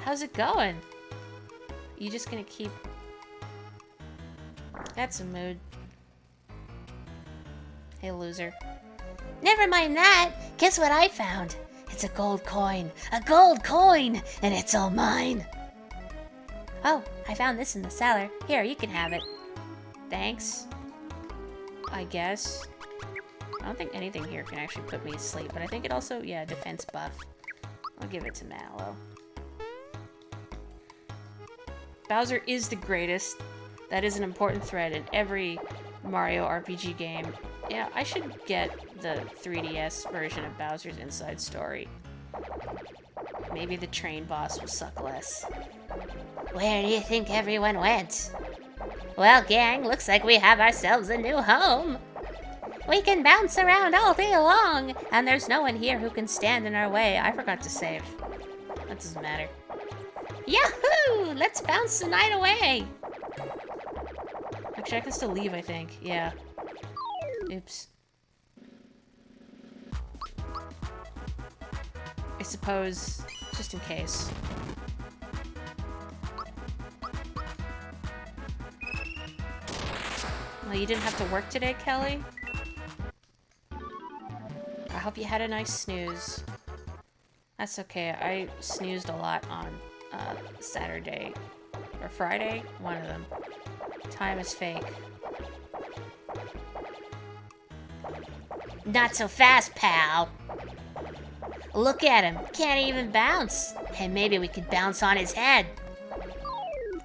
How's it going? You just gonna keep... That's a mood. Hey, loser. Never mind that. Guess what I found? It's a gold coin. A gold coin! And it's all mine. Oh, I found this in the cellar. Here, you can have it. Thanks. I guess. I don't think anything here can actually put me to sleep, but I think it also, yeah, defense buff. I'll give it to Mallow. Bowser is the greatest. That is an important thread in every Mario RPG game. Yeah, I should get the 3DS version of Bowser's Inside Story. Maybe the train boss will suck less. Where do you think everyone went? Well, gang, looks like we have ourselves a new home. We can bounce around all day long, and there's no one here who can stand in our way. I forgot to save. That doesn't matter. Yahoo! Let's bounce the night away! Actually, I can still leave, I think. Yeah. Oops. I suppose, just in case. Well, you didn't have to work today, Kelly? I hope you had a nice snooze. That's okay. I snoozed a lot on Saturday. Or Friday? One of them. Time is fake. Not so fast, pal. Look at him. Can't even bounce. Hey, maybe we could bounce on his head.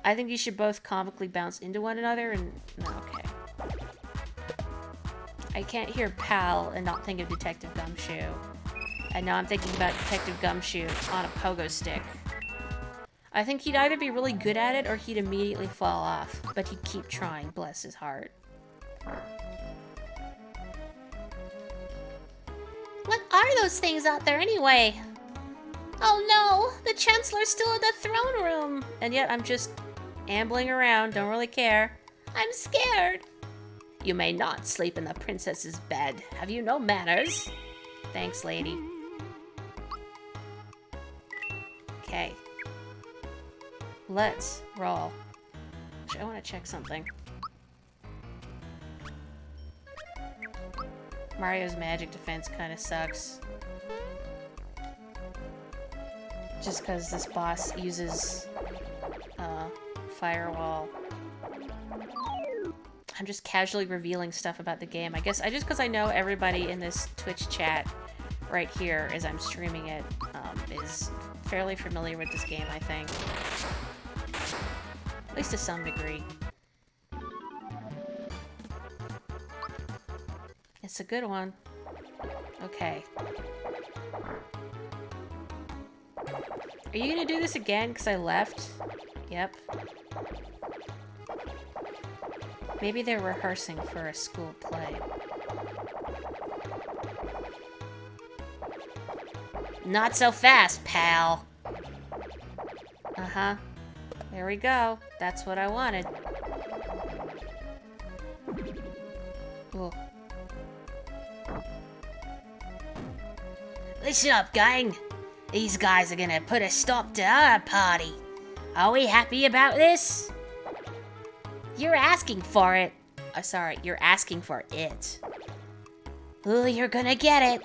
I think you should both comically bounce into one another and... No, okay. I can't hear pal and not think of Detective Gumshoe. And now I'm thinking about Detective Gumshoe on a pogo stick. I think he'd either be really good at it or he'd immediately fall off. But he'd keep trying, bless his heart. What are those things out there anyway? Oh no, the Chancellor's still in the throne room! And yet I'm just ambling around, don't really care. I'm scared. You may not sleep in the princess's bed. Have you no manners? Thanks, lady. Okay. Let's roll. Actually, I want to check something. Mario's magic defense kind of sucks. Just because this boss uses firewall. I'm just casually revealing stuff about the game. I guess just because I know everybody in this Twitch chat right here as I'm streaming it is fairly familiar with this game, I think. At least to some degree. It's a good one. Okay. Are you gonna do this again because I left? Yep. Maybe they're rehearsing for a school play. Not so fast, pal. Uh-huh. There we go. That's what I wanted. Ooh. Listen up, gang. These guys are gonna put a stop to our party. Are we happy about this? You're asking for it. Sorry, you're asking for it. Ooh, you're gonna get it.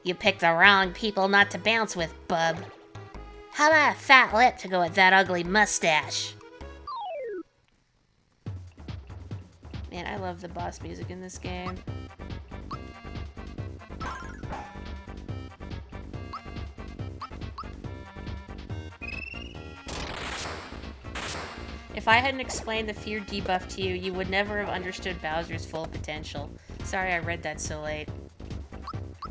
You picked the wrong people not to bounce with, bub. How about a fat lip to go with that ugly mustache? Man, I love the boss music in this game. If I hadn't explained the fear debuff to you, you would never have understood Bowser's full potential. Sorry I read that so late.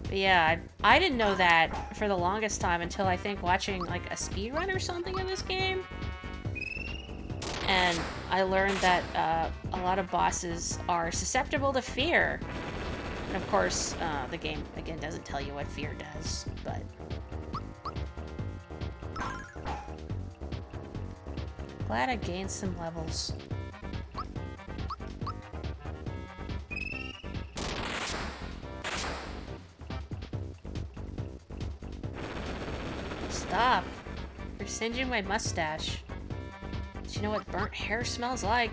But yeah, I didn't know that for the longest time until I think watching like a speedrun or something of this game. And I learned that a lot of bosses are susceptible to fear. And of course, the game, again, doesn't tell you what fear does, but... Glad I gained some levels. Stop! You're singeing my mustache. Do you know what burnt hair smells like?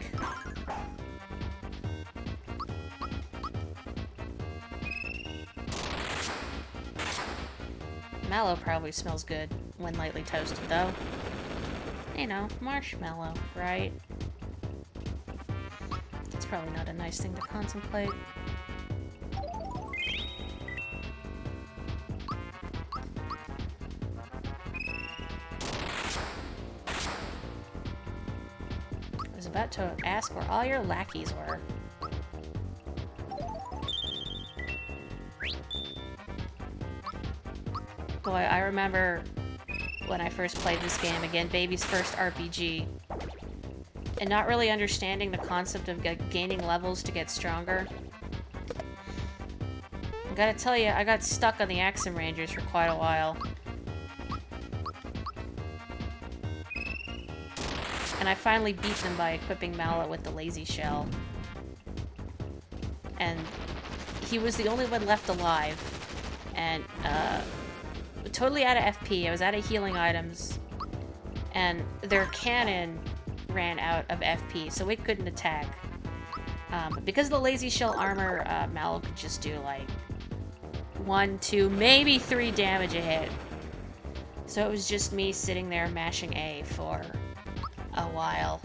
Mallow probably smells good when lightly toasted, though. You know, marshmallow, right? It's probably not a nice thing to contemplate. I was about to ask where all your lackeys were. Boy, I remember when I first played this game, again, baby's first RPG, and not really understanding the concept of gaining levels to get stronger. I gotta tell you, I got stuck on the Axum Rangers for quite a while. And I finally beat them by equipping Mallow with the Lazy Shell. And he was the only one left alive. And, totally out of FP. I was out of healing items. And their cannon ran out of FP, so it couldn't attack. But because of the Lazy Shell armor, Mallow could just do like 1, 2, maybe 3 damage a hit. So it was just me sitting there mashing A for a while.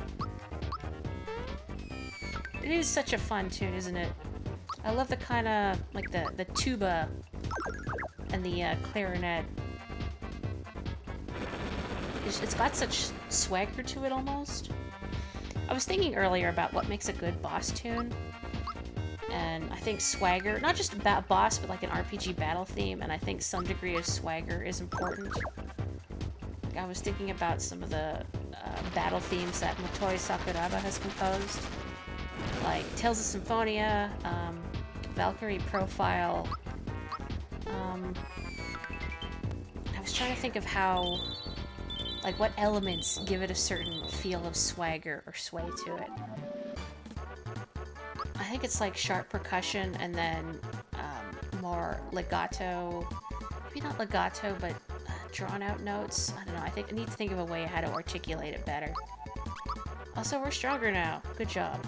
It is such a fun tune, isn't it? I love the kind of, like the tuba and the clarinet. It's got such swagger to it, almost. I was thinking earlier about what makes a good boss tune. And I think swagger, not just about boss, but like an RPG battle theme, and I think some degree of swagger is important. Like I was thinking about some of the battle themes that Motoi Sakuraba has composed. Like Tales of Symphonia, Valkyrie Profile. I was trying to think of how Like, what elements give it a certain feel of swagger or sway to it? I think it's like sharp percussion and then more legato, maybe not legato, but drawn out notes. I don't know. I need to think of a way how to articulate it better. Also, we're stronger now. Good job.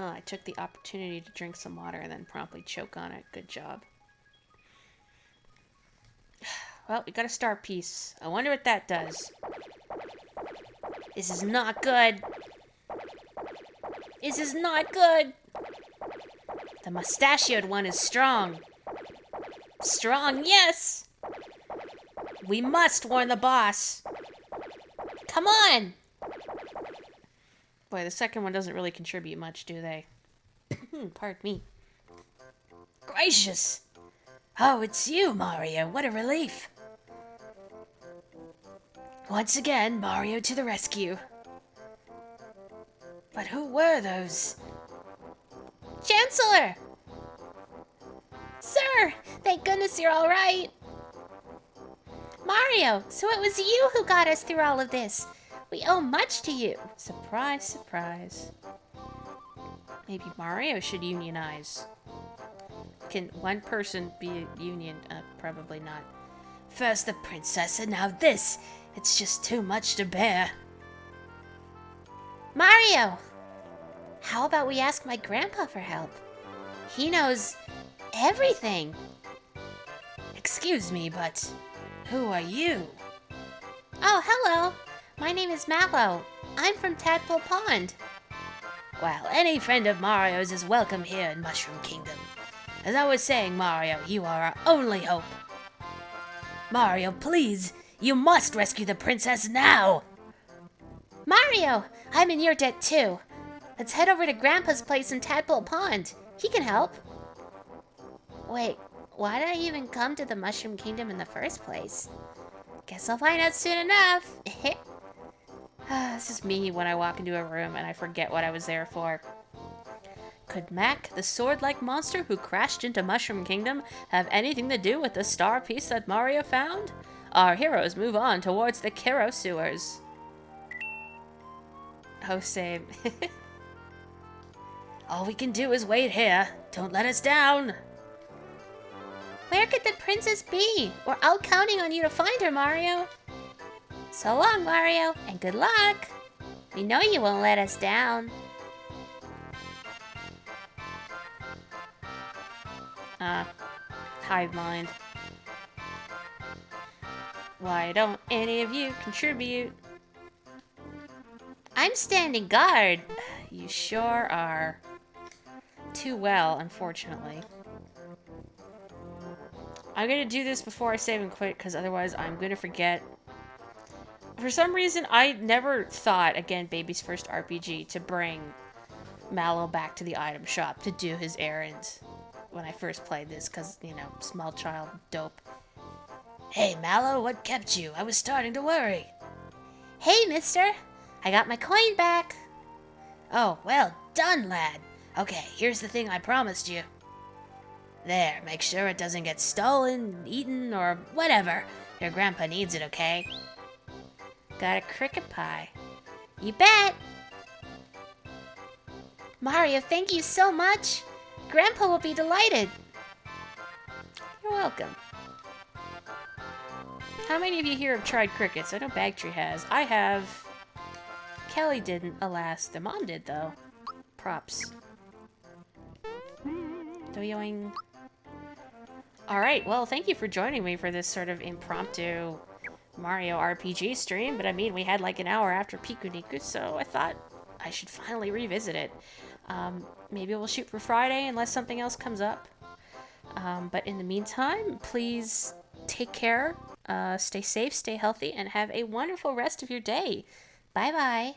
Oh, I took the opportunity to drink some water and then promptly choke on it. Good job. Well, we got a star piece. I wonder what that does. This is not good. This is not good. The mustachioed one is strong. Strong, yes! We must warn the boss. Come on! Boy, the second one doesn't really contribute much, do they? Pardon me. Gracious! Oh, it's you, Mario. What a relief. Once again, Mario to the rescue. But who were those? Chancellor! Sir! Thank goodness you're all right. Mario, so it was you who got us through all of this. We owe much to you. Surprise, surprise. Maybe Mario should unionize. Can one person be a union? Probably not. First the princess and now this. It's just too much to bear. Mario! How about we ask my grandpa for help? He knows everything. Excuse me, but who are you? Oh, hello. My name is Mallow. I'm from Tadpole Pond. Well, any friend of Mario's is welcome here in Mushroom Kingdom. As I was saying, Mario, you are our only hope. Mario, please, you must rescue the princess now! Mario, I'm in your debt too. Let's head over to Grandpa's place in Tadpole Pond. He can help. Wait, why did I even come to the Mushroom Kingdom in the first place? Guess I'll find out soon enough. This is me when I walk into a room and I forget what I was there for. Could Mac, the sword-like monster who crashed into Mushroom Kingdom, have anything to do with the star piece that Mario found? Our heroes move on towards the Kero sewers. Oh, same. All we can do is wait here. Don't let us down. Where could the princess be? We're all counting on you to find her, Mario. So long, Mario, and good luck. We know you won't let us down. Hive mind. Why don't any of you contribute? I'm standing guard. You sure are. Too well, unfortunately. I'm gonna do this before I save and quit, because otherwise I'm gonna forget. For some reason, I never thought, again, Baby's first RPG, to bring Mallow back to the item shop to do his errands when I first played this, because, you know, small child dope. Hey, Mallow, what kept you? I was starting to worry. Hey, mister. I got my coin back. Oh, well done, lad. Okay, here's the thing I promised you. There, make sure it doesn't get stolen, eaten, or whatever. Your grandpa needs it, okay? Got a cricket pie. You bet! Mario, thank you so much! Grandpa will be delighted! You're welcome. How many of you here have tried crickets? I know Bagtree has. I have. Kelly didn't, alas. Their mom did, though. Props. Doyoing. Alright, well, thank you for joining me for this sort of impromptu Mario RPG stream, but I mean, we had like an hour after Piku Niku, so I thought I should finally revisit it. Maybe we'll shoot for Friday unless something else comes up. But in the meantime, please take care, stay safe, stay healthy, and have a wonderful rest of your day. Bye bye.